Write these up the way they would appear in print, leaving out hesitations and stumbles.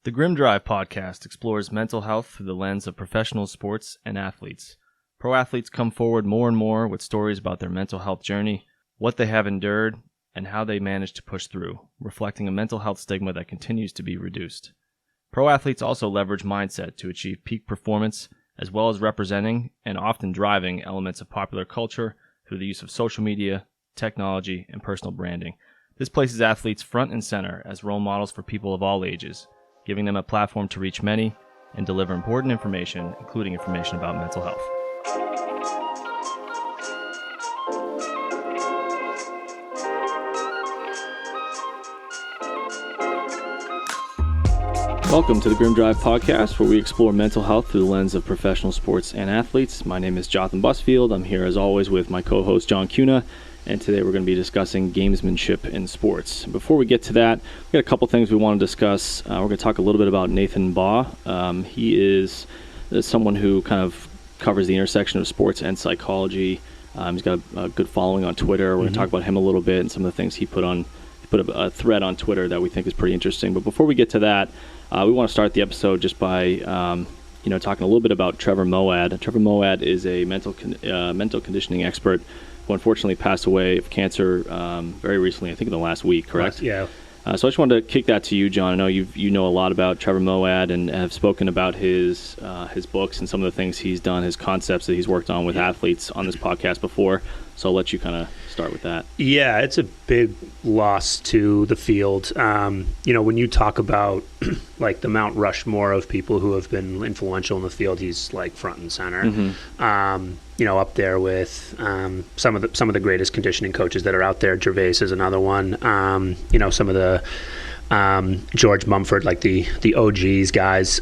The Grim Drive podcast explores mental health through the lens of professional sports and athletes. Pro athletes come forward more and more with stories about their mental health journey, what they have endured, and how they managed to push through, reflecting a mental health stigma that continues to be reduced. Pro athletes also leverage mindset to achieve peak performance, as well as representing and often driving elements of popular culture through the use of social media, technology, and personal branding. This places athletes front and center as role models for people of all ages, giving them a platform to reach many and deliver important information, including information about mental health. Welcome to the Grim Drive podcast, where we explore mental health through the lens of professional sports and athletes. My name is Jonathan Busfield. I'm here as always with my co-host John Cuna, and today we're going to be discussing gamesmanship in sports. Before we get to that, we got a couple things we want to discuss. We're going to talk a little bit about Nathan Baugh. He is someone who kind of covers the intersection of sports and psychology. He's got a good following on Twitter. We're going to talk about him a little bit and some of the things he put a thread on Twitter that we think is pretty interesting. But before we get to that, we want to start the episode just by talking a little bit about Trevor Moawad. Trevor Moawad is a mental conditioning expert who unfortunately passed away of cancer very recently, I think in the last week, correct? Yeah. So I just wanted to kick that to you, John. I know you know a lot about Trevor Moawad and have spoken about his books and some of the things he's done, his concepts that he's worked on with athletes on this podcast before. So I'll let you kind of start with that. Yeah, it's a big loss to the field. When you talk about like the Mount Rushmore of people who have been influential in the field, he's like front and center. Up there with some of the greatest conditioning coaches that are out there. Gervais is another one. Some of the George Mumford, like the OGs guys,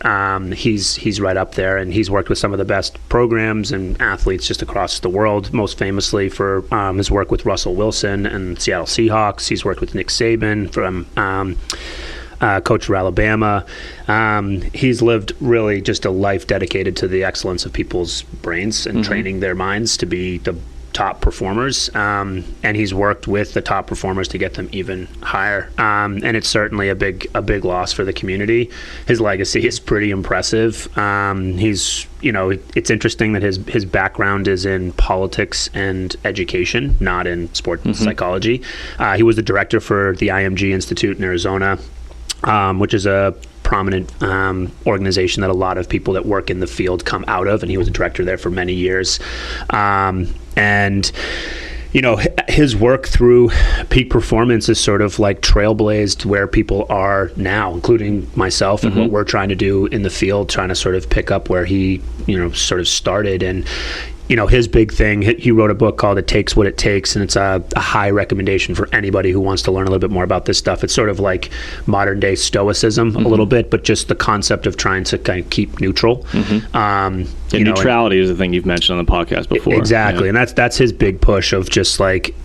he's right up there, and he's worked with some of the best programs and athletes just across the world, most famously for his work with Russell Wilson and Seattle Seahawks. He's worked with Nick Saban from coach for Alabama. He's lived really just a life dedicated to the excellence of people's brains and training their minds to be the top performers, and he's worked with the top performers to get them even higher, and it's certainly a big loss for the community. His legacy is pretty impressive. It's interesting that his background is in politics and education, not in sports and psychology. He was the director for the IMG Institute in Arizona, which is a prominent organization that a lot of people that work in the field come out of, and he was a director there for many years. His work through peak performance is sort of like trailblazed where people are now, including myself, and what we're trying to do in the field, trying to sort of pick up where he, sort of started. And his big thing, he wrote a book called It Takes What It Takes, and it's a high recommendation for anybody who wants to learn a little bit more about this stuff. It's sort of like modern day stoicism a little bit, but just the concept of trying to kind of keep neutral. Neutrality is the thing you've mentioned on the podcast before. Exactly, and that's his big push of just like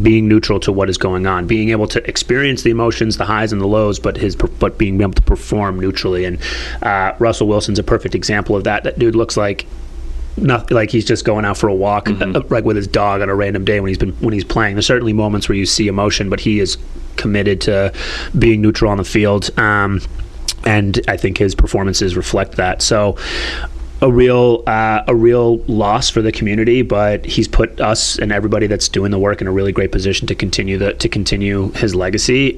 being neutral to what is going on, being able to experience the emotions, the highs and the lows, but being able to perform neutrally. And Russell Wilson's a perfect example of that. That dude looks like he's just going out for a walk, like with his dog on a random day when he's playing. There's certainly moments where you see emotion, but he is committed to being neutral on the field, and I think his performances reflect that. So a real loss for the community, but he's put us and everybody that's doing the work in a really great position to continue his legacy.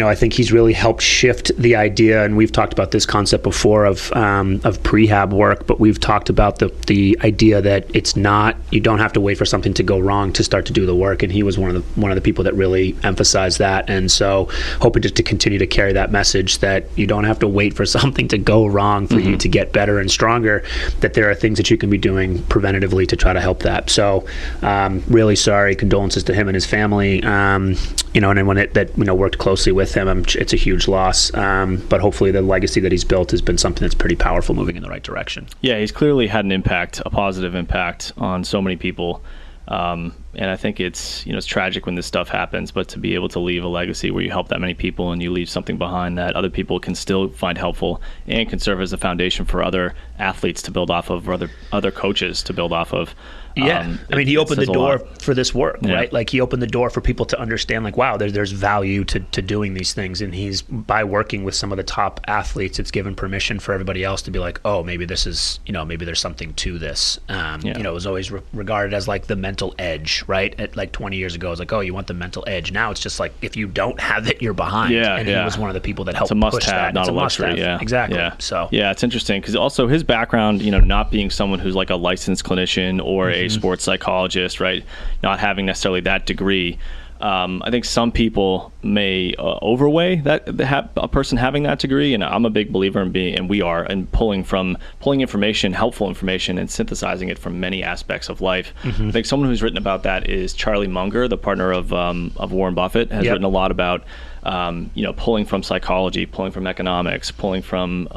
I think he's really helped shift the idea, and we've talked about this concept before of prehab work, but we've talked about the idea that it's not, you don't have to wait for something to go wrong to start to do the work, and he was one of the people that really emphasized that. And so hoping just to continue to carry that message that you don't have to wait for something to go wrong for you to get better and stronger, that there are things that you can be doing preventatively to try to help that. So really sorry, condolences to him and his family, and anyone that worked closely with him. It's a huge loss, but hopefully the legacy that he's built has been something that's pretty powerful, moving in the right direction. Yeah, he's clearly had an impact, a positive impact on so many people. And I think it's, it's tragic when this stuff happens, but to be able to leave a legacy where you help that many people and you leave something behind that other people can still find helpful and can serve as a foundation for other athletes to build off of, or other coaches to build off of. Yeah. I mean, he opened the door for this work, right? Like, he opened the door for people to understand, like, wow, there's value to doing these things. And he's, by working with some of the top athletes, it's given permission for everybody else to be like, oh, maybe this is, maybe there's something to this. It was always regarded as like the mental edge, right? At like 20 years ago, it was like, oh, you want the mental edge. Now it's just like, if you don't have it, you're behind. He was one of the people that helped push that. Not it's a luxury. must-have. Yeah. Exactly. Yeah. So it's interesting because also his background, not being someone who's like a licensed clinician or a sports psychologist, right? Not having necessarily that degree. I think some people may overweigh that a person having that degree, and I'm a big believer in pulling information, helpful information, and synthesizing it from many aspects of life. I think someone who's written about that is Charlie Munger, the partner of Warren Buffett, has written a lot about pulling from psychology, pulling from economics, pulling from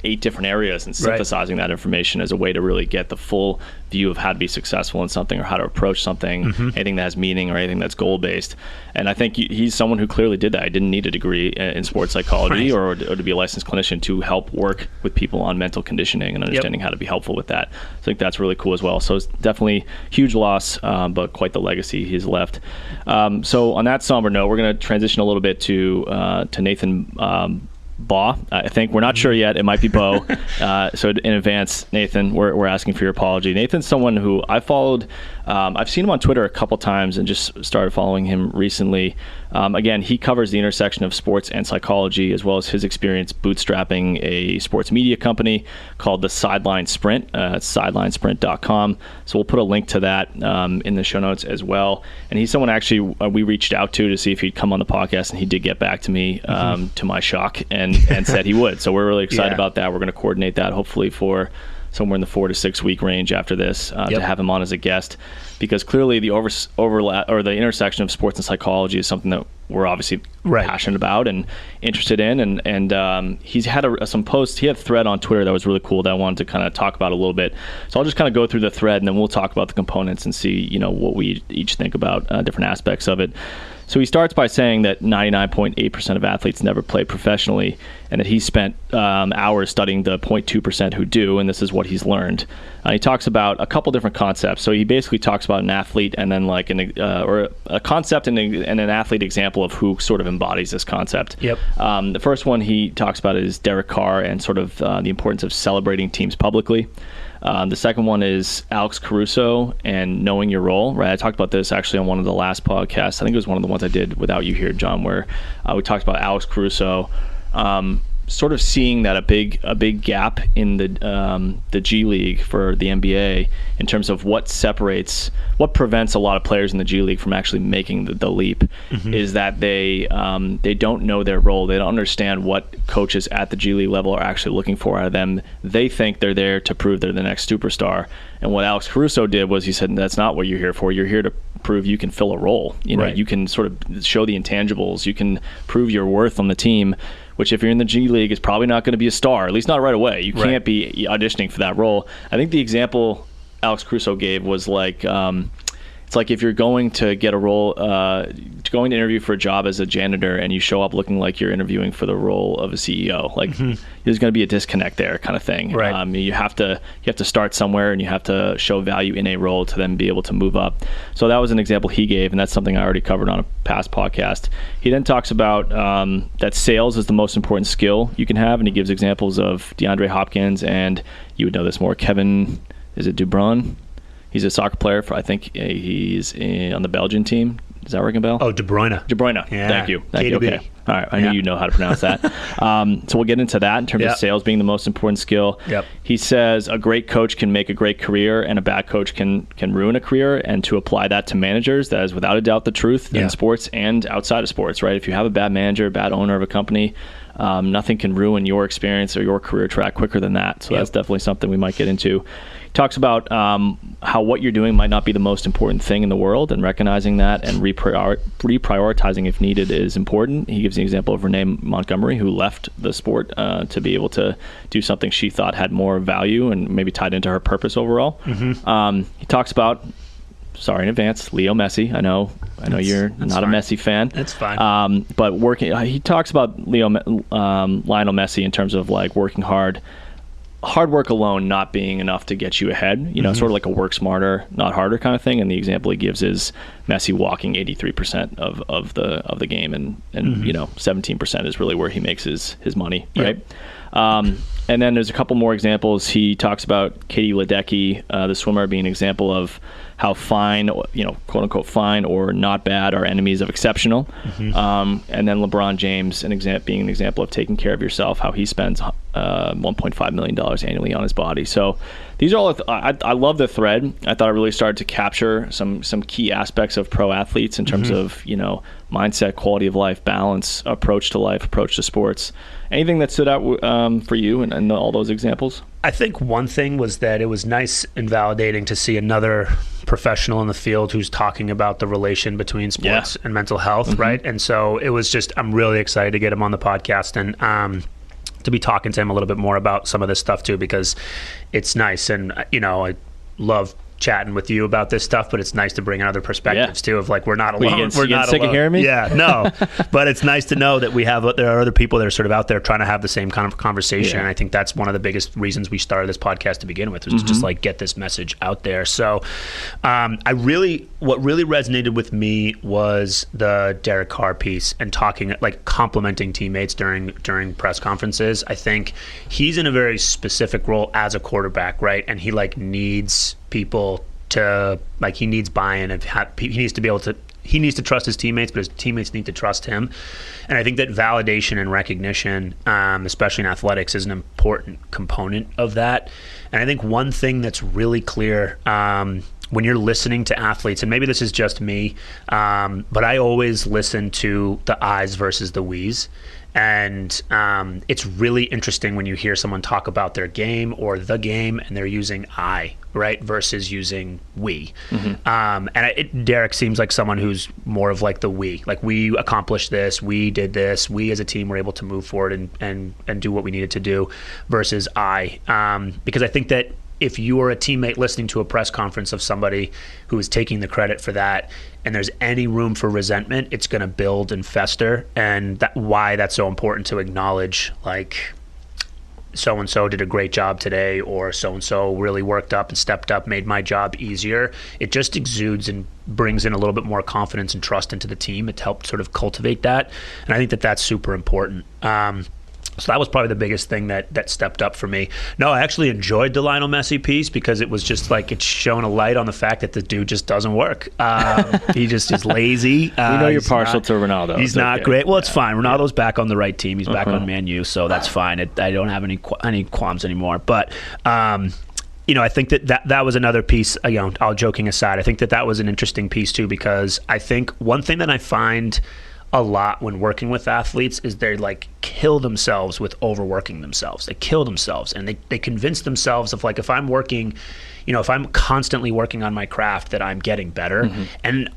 8 different areas and synthesizing that information as a way to really get the full view of how to be successful in something or how to approach something, anything that has meaning or anything that's goal-based. And I think he's someone who clearly did that. He didn't need a degree in sports psychology or to be a licensed clinician to help work with people on mental conditioning and understanding how to be helpful with that. I think that's really cool as well. So it's definitely huge loss, but quite the legacy he's left. So on that somber note, we're going to transition a little bit to Nathan Baugh. I think we're not sure yet. It might be Bo. So in advance, Nathan, we're asking for your apology. Nathan's someone who I followed. I've seen him on Twitter a couple times and just started following him recently. Again, he covers the intersection of sports and psychology, as well as his experience bootstrapping a sports media company called the Sideline Sprint. It's sidelinesprint.com. So we'll put a link to that in the show notes as well. And he's someone actually we reached out to see if he'd come on the podcast, and he did get back to me, to my shock, and said he would. So we're really excited about that. We're going to coordinate that hopefully for somewhere in the 4 to 6 week range after this to have him on as a guest, because clearly the overlap or the intersection of sports and psychology is something that we're obviously passionate about and interested in. And he's had some posts. He had a thread on Twitter that was really cool that I wanted to kind of talk about a little bit. So I'll just kind of go through the thread, and then we'll talk about the components and see what we each think about different aspects of it. So he starts by saying that 99.8% of athletes never play professionally, and that he spent hours studying the 0.2% who do, and this is what he's learned. He talks about a couple different concepts. So he basically talks about an athlete and then like or a concept and an athlete example of who sort of embodies this concept. The first one he talks about is Derek Carr and sort of the importance of celebrating teams publicly. The second one is Alex Caruso and knowing your role, right? I talked about this actually on one of the last podcasts. I think it was one of the ones I did without you here, John, where we talked about Alex Caruso sort of seeing that a big gap in the G League for the NBA in terms of what prevents a lot of players in the G League from actually making the leap is that they don't know their role. They don't understand what coaches at the G League level are actually looking for out of them. They think they're there to prove they're the next superstar. And what Alex Caruso did was he said, that's not what you're here for. You're here to prove you can fill a role. You can sort of show the intangibles. You can prove your worth on the team, which if you're in the G League is probably not going to be a star, at least not right away. You can't be auditioning for that role. I think the example Alex Caruso gave was like, it's like if you're going to get a role, going to interview for a job as a janitor, and you show up looking like you're interviewing for the role of a CEO. Like there's going to be a disconnect there, kind of thing. You have to start somewhere, and you have to show value in a role to then be able to move up. So that was an example he gave, and that's something I already covered on a past podcast. He then talks about that sales is the most important skill you can have, and he gives examples of DeAndre Hopkins and, you would know this more, Kevin, is it Dubron? He's a soccer player for, I think he's on the Belgian team. Does that ring a bell? Oh, De Bruyne. Yeah. Thank you. KDB. Okay. All right. I knew you know how to pronounce that. So we'll get into that in terms of sales being the most important skill. He says a great coach can make a great career, and a bad coach can ruin a career. And to apply that to managers, that is without a doubt the truth in sports and outside of sports, right? If you have a bad manager, bad owner of a company, nothing can ruin your experience or your career track quicker than that. So that's definitely something we might get into. He talks about how what you're doing might not be the most important thing in the world, and recognizing that and reprioritizing if needed is important. He gives the example of Renee Montgomery, who left the sport to be able to do something she thought had more value and maybe tied into her purpose overall. He talks about sorry in advance, Leo Messi. I know you're not fine. A Messi fan. That's fine. But he talks about Lionel Messi in terms of like working hard. Hard work alone not being enough to get you ahead, sort of like a work smarter, not harder kind of thing. And the example he gives is Messi walking 83% of the game, and 17% is really where he makes his money, right? And then there's a couple more examples. He talks about Katie Ledecky, the swimmer, being an example of how fine, quote unquote fine or not bad are enemies of exceptional. And then LeBron James, being an example of taking care of yourself, how he spends $1.5 million annually on his body. So these are all, I love the thread. I thought it really started to capture some key aspects of pro athletes in terms of, mindset, quality of life, balance, approach to life, approach to sports. Anything that stood out for you and all those examples? I think one thing was that it was nice and validating to see another professional in the field who's talking about the relation between sports and mental health, right? And so it was just, I'm really excited to get him on the podcast and to be talking to him a little bit more about some of this stuff too, because it's nice. And, I love chatting with you about this stuff, but it's nice to bring in other perspectives too, of like, we're not alone. We're not sick alone. Of hearing me? Yeah, no, but it's nice to know that there are other people that are sort of out there trying to have the same kind of conversation. And I think that's one of the biggest reasons we started this podcast to begin with, was to just like get this message out there. So what really resonated with me was the Derek Carr piece and talking, like complimenting teammates during press conferences. I think he's in a very specific role as a quarterback, right? And he like needs people to, like, he needs buy-in, and he needs to trust his teammates, but his teammates need to trust him. And I think that validation and recognition, especially in athletics, is an important component of that. And I think one thing that's really clear when you're listening to athletes, and maybe this is just me, but I always listen to the I's versus the we's. And it's really interesting when you hear someone talk about their game or the game and they're using I, right, versus using we. And Derek seems like someone who's more of like the we. Like, we accomplished this, we did this, we as a team were able to move forward and do what we needed to do, versus I. Because I think that if you are a teammate listening to a press conference of somebody who is taking the credit for that, and there's any room for resentment, it's going to build and fester. And why that's so important to acknowledge, like, so-and-so did a great job today, or so-and-so really worked up and stepped up, made my job easier. It just exudes and brings in a little bit more confidence and trust into the team. It helped sort of cultivate that. And I think that that's super important. So that was probably the biggest thing that stepped up for me. No, I actually enjoyed the Lionel Messi piece, because it was just like, it's shone a light on the fact that the dude just doesn't work. He just is lazy. We know you're partial to Ronaldo. He's not great. Well, it's fine. Ronaldo's back on the right team. He's back on Man U, so that's fine. I don't have any qualms anymore. But I think that was another piece, all joking aside, I think that was an interesting piece too, because I think one thing that I find a lot when working with athletes is they like kill themselves with overworking themselves. They kill themselves, and they convince themselves of like, if I'm working, if I'm constantly working on my craft, that I'm getting better. And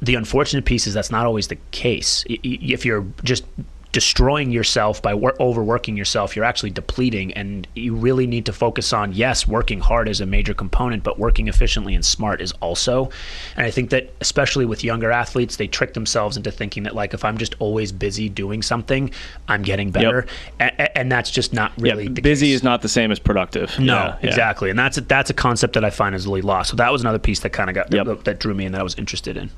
the unfortunate piece is that's not always the case. If you're just destroying yourself by overworking yourself, you're actually depleting, and you really need to focus on, yes, working hard is a major component, but working efficiently and smart is also. And I think that especially with younger athletes, they trick themselves into thinking that, like, if I'm just always busy doing something, I'm getting better. And that's just not really the busy case. Is not the same as productive. No, exactly. And that's a concept that I find is really lost. So that was another piece that kind of got that drew me and that I was interested in.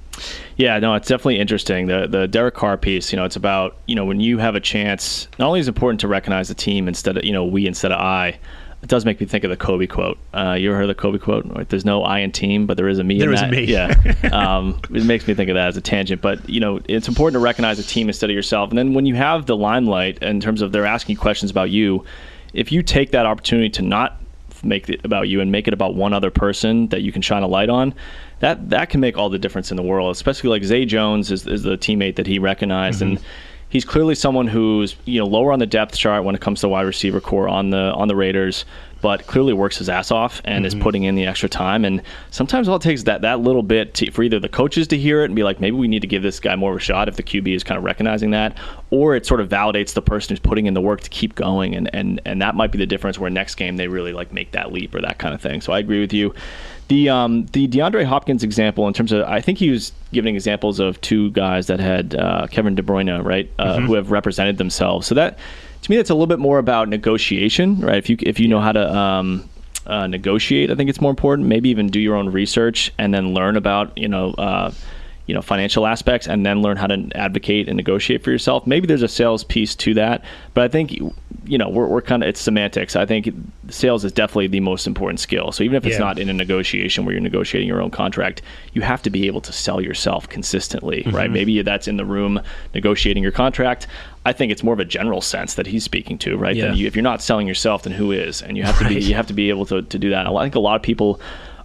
Yeah, no, it's definitely interesting. The Derek Carr piece, it's about, when you have a chance, not only is it important to recognize the team instead of, we instead of I. It does make me think of the Kobe quote. You ever heard the Kobe quote? Right? There's no I in team, but there is a me in that. There is a me. Yeah. It makes me think of that as a tangent. But, it's important to recognize the team instead of yourself. And then when you have the limelight in terms of they're asking questions about you, if you take that opportunity to not make it about you and make it about one other person that you can shine a light on, that can make all the difference in the world. Especially like Zay Jones is the teammate that he recognized. And he's clearly someone who's lower on the depth chart when it comes to wide receiver core on the Raiders, but clearly works his ass off and is putting in the extra time. And sometimes all it takes is that little bit for either the coaches to hear it and be like, maybe we need to give this guy more of a shot if the QB is kind of recognizing that, or it sort of validates the person who's putting in the work to keep going. And that might be the difference where next game they really like make that leap or that kind of thing. So I agree with you. The DeAndre Hopkins example, in terms of, I think he was giving examples of two guys that had Kevin De Bruyne, right, who have represented themselves. So that, to me, that's a little bit more about negotiation, right? If you know how to negotiate, I think it's more important. Maybe even do your own research and then learn about financial aspects, and then learn how to advocate and negotiate for yourself. Maybe there's a sales piece to that, but I think we're kind of, it's semantics. I think sales is definitely the most important skill. So even if it's not in a negotiation where you're negotiating your own contract, you have to be able to sell yourself consistently, right? Maybe that's in the room negotiating your contract. I think it's more of a general sense that he's speaking to, right? Yeah. If you're not selling yourself, then who is? And you have to be able to do that. I think a lot of people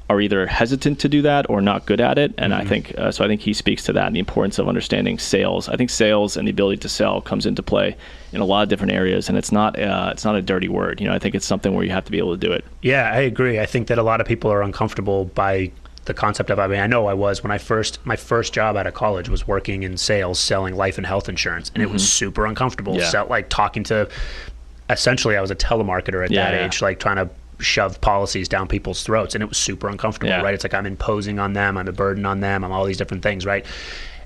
are either hesitant to do that or not good at it, and I think he speaks to that and the importance of understanding sales. I think sales and the ability to sell comes into play in a lot of different areas, and it's not a dirty word. I think it's something where you have to be able to do it. Yeah, I agree. I think that a lot of people are uncomfortable by the concept of, I know I was, when my first job out of college was working in sales, selling life and health insurance, and it was super uncomfortable. Yeah. So, talking to, essentially I was a telemarketer at that age, trying to shove policies down people's throats, and it was super uncomfortable, right? It's like I'm imposing on them, I'm a burden on them, I'm all these different things, right?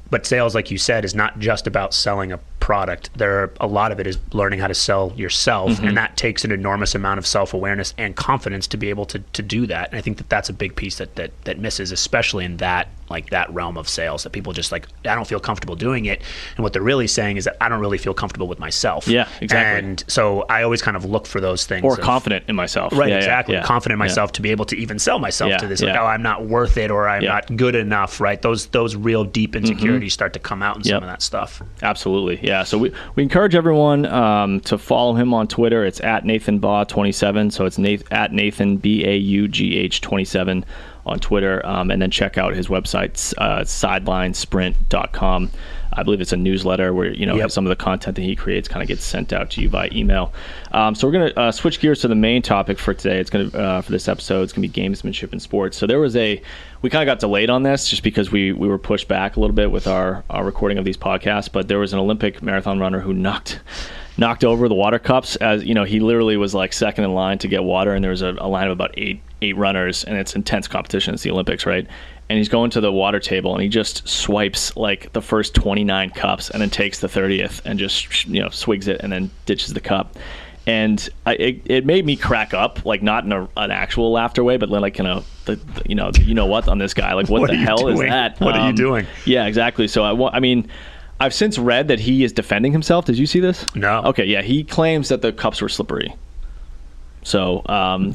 But sales, like you said, is not just about selling a product. A lot of it is learning how to sell yourself, and that takes an enormous amount of self-awareness and confidence to be able to do that. And I think that that's a big piece that misses, especially in that realm of sales, that people just I don't feel comfortable doing it. And what they're really saying is that I don't really feel comfortable with myself. Yeah, exactly. And so I always kind of look for those things. Or confident in myself. Right, yeah, exactly. Yeah. Confident in myself to be able to even sell myself to this. Yeah. I'm not worth it, or I'm not good enough, right? Those real deep insecurities start to come out in some of that stuff. Absolutely, yeah. So we encourage everyone to follow him on Twitter. It's at NathanBaugh27, so it's at Nathan BAUGH27 on Twitter, and then check out his website, sidelinesprint.com. I believe it's a newsletter where some of the content that he creates kind of gets sent out to you by email. So we're going to switch gears to the main topic for today. It's going to for this episode, it's going to be gamesmanship in sports. So we kind of got delayed on this just because we were pushed back a little bit with our recording of these podcasts. But there was an Olympic marathon runner who knocked over the water cups. As he literally was second in line to get water, and there was a line of about eight runners, and it's intense competition. It's the Olympics, right? And he's going to the water table, and he just swipes the first 29 cups, and then takes the 30th and just swigs it, and then ditches the cup. And it made me crack up, not in an actual laughter way, but in a what on this guy, what the hell is that? What are you doing? Yeah, exactly. So I've since read that he is defending himself. Did you see this? No. Okay, yeah, he claims that the cups were slippery. So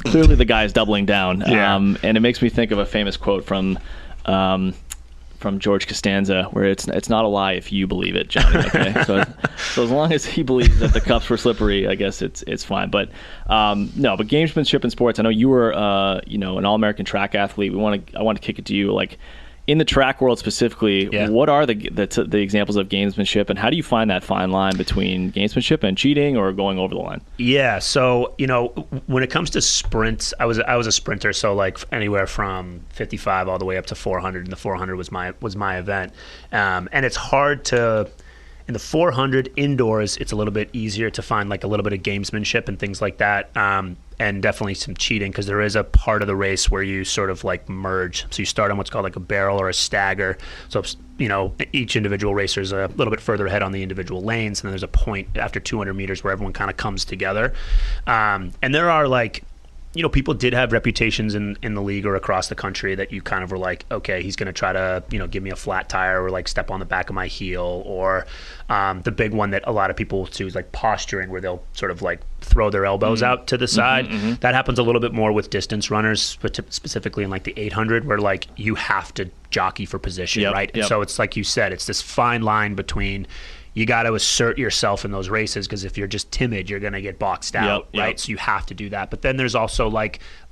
clearly the guy is doubling down. Yeah. And it makes me think of a famous quote from George Costanza, where it's not a lie if you believe it, Johnny. Okay, so as long as he believes that the cups were slippery, I guess it's fine. But no, but gamesmanship in sports. I know you were an All-American track athlete. I want to kick it to you. In the track world specifically, what are the examples of gamesmanship, and how do you find that fine line between gamesmanship and cheating or going over the line? Yeah, so when it comes to sprints, I was a sprinter, so anywhere from 55 all the way up to 400, and the 400 was my event, and it's hard to. In the 400 indoors, it's a little bit easier to find a little bit of gamesmanship and things like that, and definitely some cheating, because there is a part of the race where you sort of merge. So you start on what's called a barrel or a stagger. So each individual racer is a little bit further ahead on the individual lanes, and then there's a point after 200 meters where everyone kind of comes together. And there are people did have reputations in the league or across the country that you kind of were okay, he's going to try to, give me a flat tire or step on the back of my heel, or the big one that a lot of people do is posturing, where they'll sort of throw their elbows out to the side. That happens a little bit more with distance runners, specifically in the 800, where you have to jockey for position, right? And so it's like you said, it's this fine line between, you got to assert yourself in those races, because if you're just timid, you're going to get boxed out, right? So you have to do that. But then there's also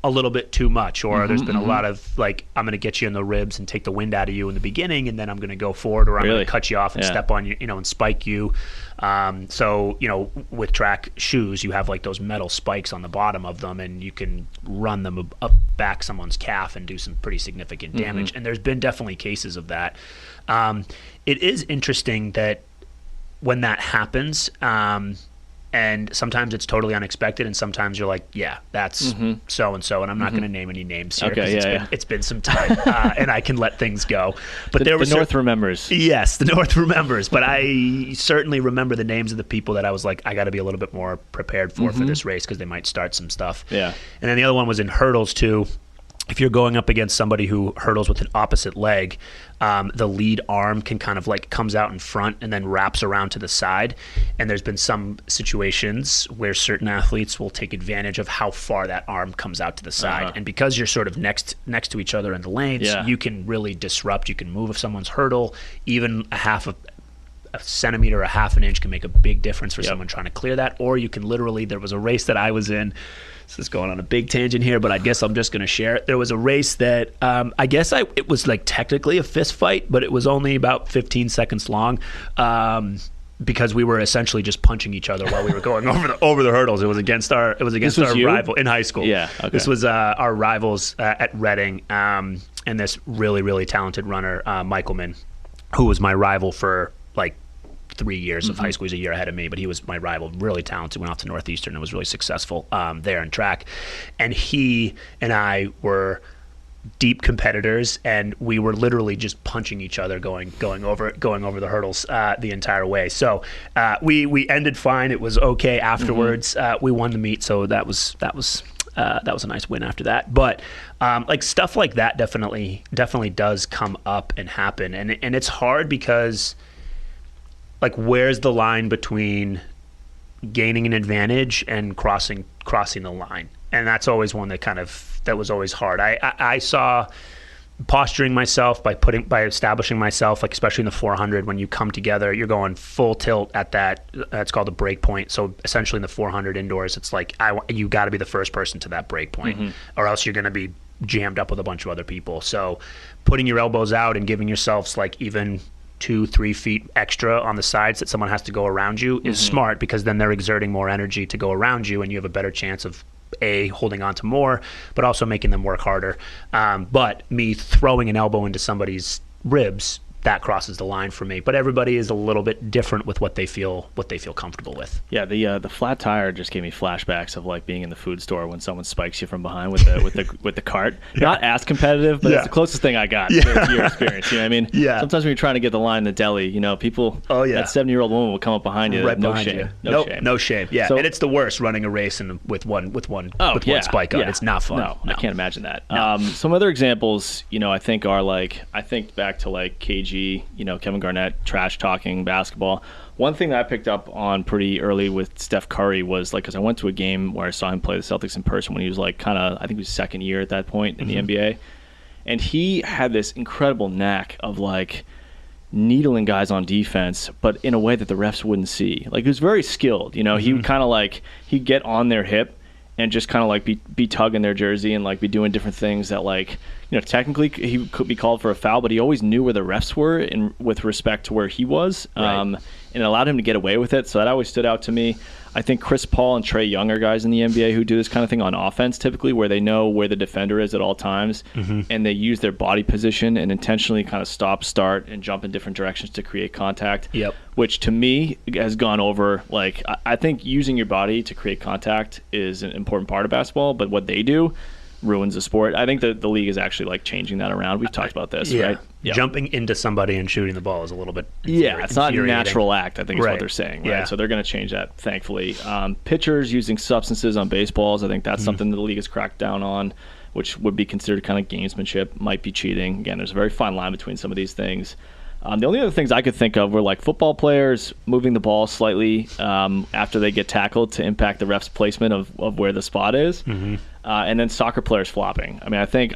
a little bit too much, or there's been a lot of I'm going to get you in the ribs and take the wind out of you in the beginning, and then I'm going to go forward, or I'm going to cut you off and step on you, and spike you. So with track shoes, you have those metal spikes on the bottom of them, and you can run them up back someone's calf and do some pretty significant damage. And there's been definitely cases of that. It is interesting that when that happens, And sometimes it's totally unexpected, and sometimes you're like, yeah, that's so-and-so, and I'm not going to name any names here because it's been some time, and I can let things go. But the North remembers. Yes, the North remembers. But I certainly remember the names of the people that I was like, I got to be a little bit more prepared for this race because they might start some stuff. Yeah. And then the other one was in hurdles, too. If you're going up against somebody who hurdles with an opposite leg, the lead arm can kind of like comes out in front and then wraps around to the side. And there's been some situations where certain athletes will take advantage of how far that arm comes out to the side. And because you're sort of next to each other in the lanes, you can really disrupt. You can move someone's hurdle. Even a centimeter or a half an inch can make a big difference for someone trying to clear that. Or you can literally, there was a race that I was in. This is going on a big tangent here, but I guess I'm just going to share it. There was a race that it was like technically a fist fight, but it was only about 15 seconds long because we were essentially just punching each other while we were going over the hurdles. It was against our rival in high school. Yeah, okay. This was our rivals at Reading, and this really, really talented runner, Michaelman, who was my rival for like 3 years of high school. He's a year ahead of me, but he was my rival, really talented, went off to Northeastern and was really successful there in track. And he and I were deep competitors, and we were literally just punching each other going over the hurdles the entire way. So we ended fine. It was okay afterwards. We won the meet, so that was a nice win after that. But like stuff like that definitely does come up and happen, and it's hard because like where's the line between gaining an advantage and crossing the line? And that's always one that was always hard. I saw posturing myself by establishing myself, like especially in the 400, when you come together, you're going full tilt at that. That's called a break point. So essentially in the 400 indoors, it's like you got to be the first person to that break point, or else you're going to be jammed up with a bunch of other people. So putting your elbows out and giving yourselves like even 2-3 feet extra on the sides that someone has to go around you is smart, because then they're exerting more energy to go around you, and you have a better chance of holding on to more, but also making them work harder. But me throwing an elbow into somebody's ribs, that crosses the line for me. But everybody is a little bit different with what they feel comfortable with. Yeah, the flat tire just gave me flashbacks of like being in the food store when someone spikes you from behind with the cart. Not as competitive, but it's the closest thing I got to your experience. You know what I mean? Yeah. Sometimes when you're trying to get the line in the deli, people, that 70-year-old woman will come up behind you. Right no behind shame. you. No shame. Yeah, so, and it's the worst running a race with one spike on. It's not fun. No, I can't imagine that. No. Some other examples, I think are like, I think back to like KG, Kevin Garnett trash talking basketball. One thing that I picked up on pretty early with Steph Curry was like, because I went to a game where I saw him play the Celtics in person when he was like kind of, I think he was second year at that point in the NBA. And he had this incredible knack of like needling guys on defense, but in a way that the refs wouldn't see. Like, he was very skilled. He would kind of like, he'd get on their hip and just kind of like be tugging their jersey and like be doing different things that like, technically he could be called for a foul, but he always knew where the refs were with respect to where he was. Right. And it allowed him to get away with it. So that always stood out to me. I think Chris Paul and Trae Young are guys in the NBA who do this kind of thing on offense typically, where they know where the defender is at all times, and they use their body position and intentionally kind of stop, start, and jump in different directions to create contact. Yep. Which to me has gone over. Like, I think using your body to create contact is an important part of basketball, but what they do ruins the sport. I think that the league is actually like changing that around. We've talked about this, right? Yeah. Jumping into somebody and shooting the ball is a little bit it's not a natural act, I think is what they're saying, right? Yeah. So they're going to change that, thankfully. Pitchers using substances on baseballs, I think that's something that the league has cracked down on, which would be considered kind of gamesmanship, might be cheating. Again, there's a very fine line between some of these things. The only other things I could think of were like football players moving the ball slightly after they get tackled to impact the ref's placement of where the spot is. And then soccer players flopping. I mean, I think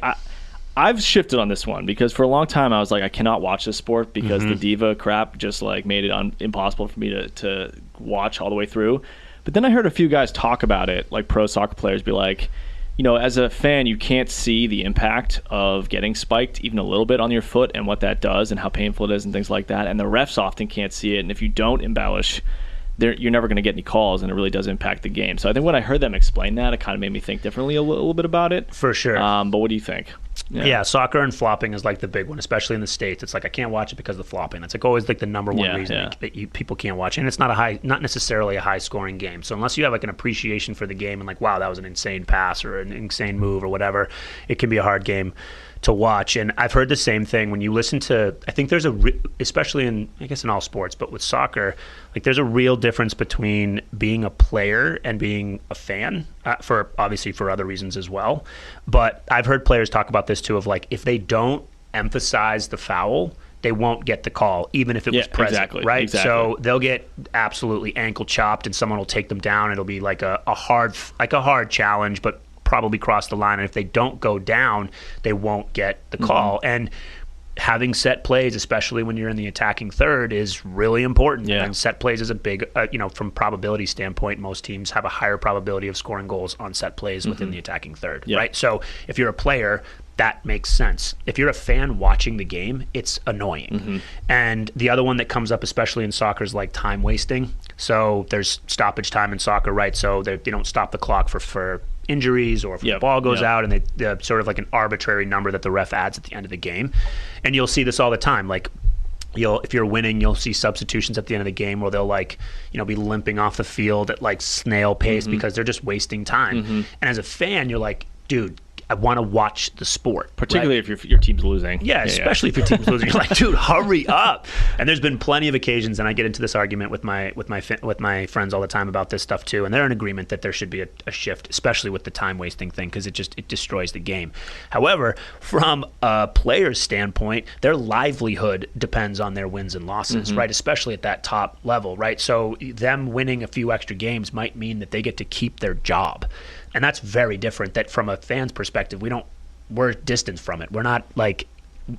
I've shifted on this one because for a long time I was like, I cannot watch this sport because the diva crap just like made it impossible for me to watch all the way through. But then I heard a few guys talk about it, like pro soccer players be like, as a fan, you can't see the impact of getting spiked even a little bit on your foot and what that does and how painful it is and things like that. And the refs often can't see it. And if you don't embellish, you're never going to get any calls, and it really does impact the game. So I think when I heard them explain that, it kind of made me think differently a little bit about it. For sure. But what do you think? Yeah, soccer and flopping is like the big one, especially in the States. It's like I can't watch it because of the flopping. That's like always like the number one reason that people can't watch it. And it's not necessarily a high scoring game. So unless you have like an appreciation for the game and like, wow, that was an insane pass or an insane move or whatever, it can be a hard game to watch. And I've heard the same thing when you listen to, I think there's especially in, I guess in all sports, but with soccer, like there's a real difference between being a player and being a fan, for obviously for other reasons as well. But I've heard players talk about this too, of like, if they don't emphasize the foul, they won't get the call, even if it was present, right? So they'll get absolutely ankle chopped and someone will take them down. It'll be like a hard challenge, but probably cross the line, and if they don't go down, they won't get the call. And having set plays, especially when you're in the attacking third, is really important. And set plays is a big, from probability standpoint, most teams have a higher probability of scoring goals on set plays within the attacking third, right? So if you're a player, that makes sense. If you're a fan watching the game, it's annoying. And the other one that comes up, especially in soccer, is like time wasting. So there's stoppage time in soccer, right? So they don't stop the clock for injuries or if the ball goes out, and they sort of like an arbitrary number that the ref adds at the end of the game. And you'll see this all the time. Like if you're winning, you'll see substitutions at the end of the game where they'll be limping off the field at like snail pace because they're just wasting time. And as a fan, you're like, dude, I want to watch the sport. Particularly if your team's losing. Yeah, especially if your team's losing. You're like, dude, hurry up. And there's been plenty of occasions, and I get into this argument with my friends all the time about this stuff too, and they're in agreement that there should be a shift, especially with the time wasting thing, because it destroys the game. However, from a player's standpoint, their livelihood depends on their wins and losses, right? Especially at that top level, right? So them winning a few extra games might mean that they get to keep their job. And that's very different. That from a fan's perspective, we're distant from it. We're not like,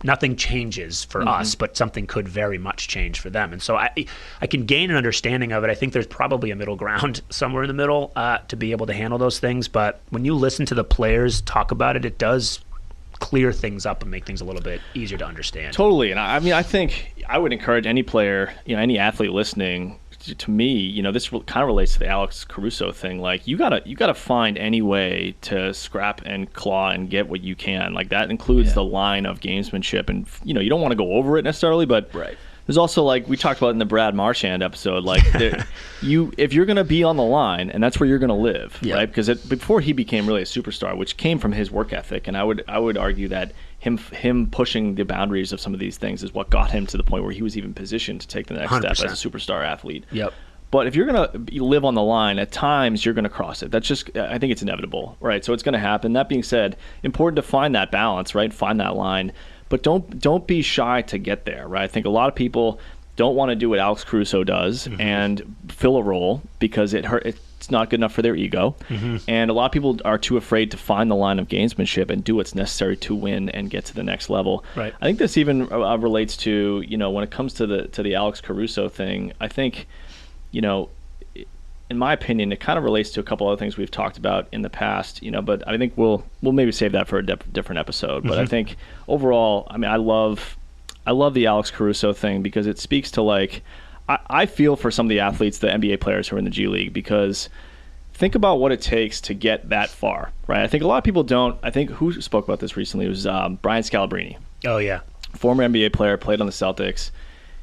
nothing changes for us, but something could very much change for them. And so I can gain an understanding of it. I think there's probably a middle ground somewhere in the middle to be able to handle those things. But when you listen to the players talk about it, it does clear things up and make things a little bit easier to understand. Totally. And I mean, I think I would encourage any player, any athlete listening, to me, this kind of relates to the Alex Caruso thing. Like you gotta find any way to scrap and claw and get what you can. Like that includes the line of gamesmanship, and you don't want to go over it necessarily, but there's also, like we talked about in the Brad Marchand episode, like if you're gonna be on the line, and that's where you're gonna live, right? Because before he became really a superstar, which came from his work ethic, and I would argue that him pushing the boundaries of some of these things is what got him to the point where he was even positioned to take the next 100%. Step as a superstar athlete. But if you're going to live on the line, at times you're going to cross it. That's just, I think it's inevitable, right? So it's going to happen. That being said, important to find that balance, right? Find that line. But don't be shy to get there, right? I think a lot of people don't want to do what Alex Caruso does and fill a role because it's not good enough for their ego. And a lot of people are too afraid to find the line of gamesmanship and do what's necessary to win and get to the next level. I think this even relates to, when it comes to the Alex Caruso thing, I think, in my opinion, it kind of relates to a couple other things we've talked about in the past, but I think we'll maybe save that for a different episode. But I think overall, I mean, I love the Alex Caruso thing because it speaks to, like, I feel for some of the athletes, the NBA players who are in the G League, because think about what it takes to get that far, right? I think a lot of people don't. I think who spoke about this recently was Brian Scalabrine. Oh, yeah. Former NBA player, played on the Celtics.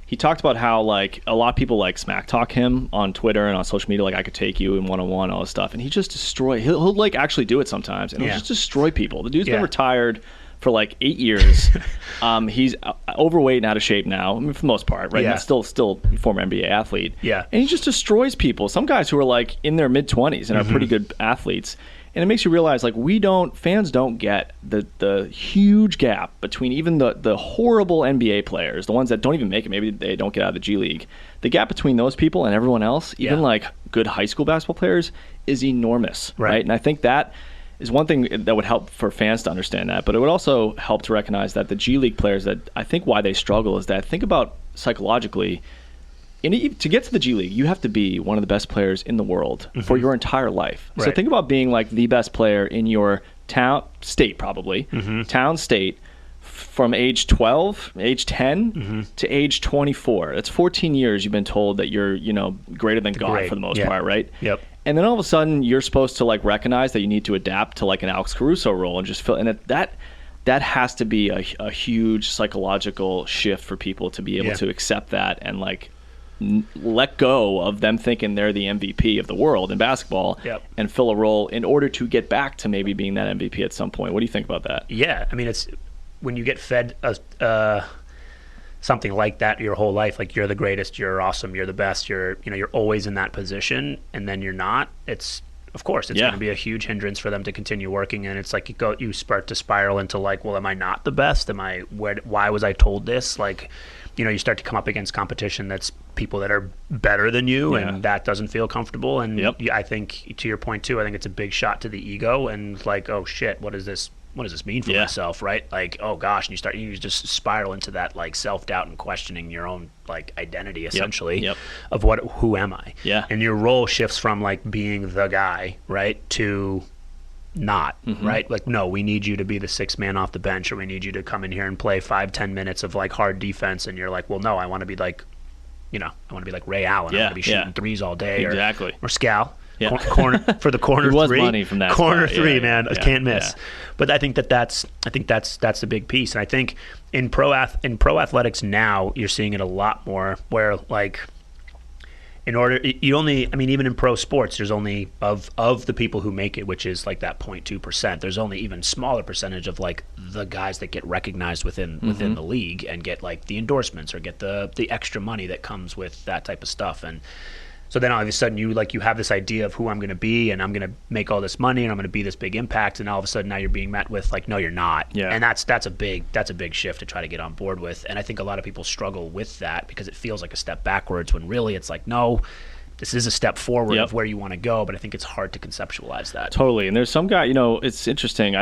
He talked about how, like, a lot of people, like, smack talk him on Twitter and on social media, like, I could take you in one-on-one, all this stuff. And he just he'll like, actually do it sometimes. And he'll just destroy people. The dude's been retired for like 8 years. He's overweight and out of shape now, I mean, for the most part, right? He's still a former NBA athlete. And he just destroys people. Some guys who are like in their mid-20s and are pretty good athletes. And it makes you realize, like, fans don't get the huge gap between even the horrible NBA players, the ones that don't even make it, maybe they don't get out of the G League. The gap between those people and everyone else, even like good high school basketball players, is enormous, right? And I think that is one thing that would help for fans to understand that. But it would also help to recognize that the G League players, that I think why they struggle is that, think about psychologically, to get to the G League, you have to be one of the best players in the world for your entire life. So think about being like the best player in your state, probably, town, state, from age 12, age 10 to age 24. That's 14 years you've been told that you're, greater than God for the most part, right? And then all of a sudden you're supposed to, like, recognize that you need to adapt to, like, an Alex Caruso role and just fill. And that has to be a huge psychological shift for people to be able to accept that and like let go of them thinking they're the MVP of the world in basketball and fill a role in order to get back to maybe being that MVP at some point. What do you think about that? Yeah, I mean, it's when you get fed something like that your whole life, like you're the greatest, you're awesome, you're the best, you're always in that position, and then you're not. Of course, it's going to be a huge hindrance for them to continue working, and it's like you start to spiral into like, well, am I not the best? Why was I told this? Like, you start to come up against competition that's people that are better than you, and that doesn't feel comfortable. And I think, to your point too, I think it's a big shot to the ego, and like, oh shit, what does this mean for myself, right? Like, oh gosh, and you just spiral into that like self-doubt and questioning your own like identity essentially of who am I? And your role shifts from like being the guy, right, to not, right? Like, no, we need you to be the sixth man off the bench, or we need you to come in here and play 5-10 minutes of like hard defense, and you're like, well, no, I want to be like, I want to be like Ray Allen. I want to be shooting threes all day, or Scal. Corner for the corner was three. Money from that corner spot. three, man. I can't miss. But I think that's a big piece. And I think in pro athletics now, you're seeing it a lot more where like even in pro sports, there's only of the people who make it, which is like that 0.2%, there's only even smaller percentage of like the guys that get recognized within the league and get like the endorsements or get the extra money that comes with that type of stuff. And so then all of a sudden you have this idea of who I'm going to be, and I'm going to make all this money, and I'm going to be this big impact, and all of a sudden now you're being met with like, no, you're not. And that's a big shift to try to get on board with. And I think a lot of people struggle with that because it feels like a step backwards when really it's like, no, this is a step forward of where you want to go. But I think it's hard to conceptualize that. Totally. And there's some guy, it's interesting.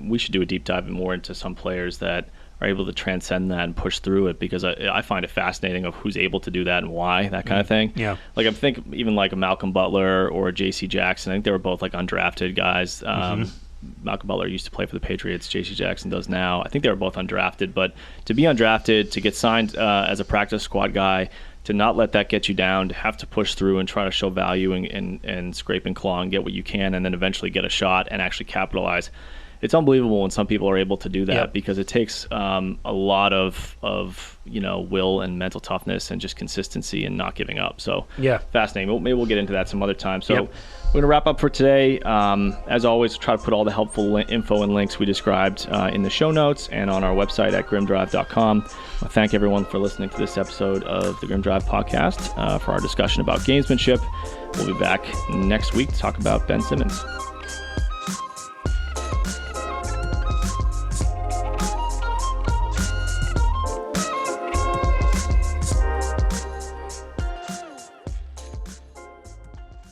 We should do a deep dive more into some players that are able to transcend that and push through it, because I find it fascinating of who's able to do that and why, that kind of thing. Like I think even like a Malcolm Butler or a J.C. Jackson, I think they were both like undrafted guys. Malcolm Butler used to play for the Patriots. J.C. Jackson does now. I think they were both undrafted, but to be undrafted, to get signed as a practice squad guy, to not let that get you down, to have to push through and try to show value and scrape and claw and get what you can, and then eventually get a shot and actually capitalize. It's unbelievable when some people are able to do that, because it takes a lot of will and mental toughness and just consistency and not giving up. So fascinating. Maybe we'll get into that some other time. So we're going to wrap up for today. As always, try to put all the helpful info and links we described in the show notes and on our website at grimdrive.com. I thank everyone for listening to this episode of the Grim Drive podcast for our discussion about gamesmanship. We'll be back next week to talk about Ben Simmons.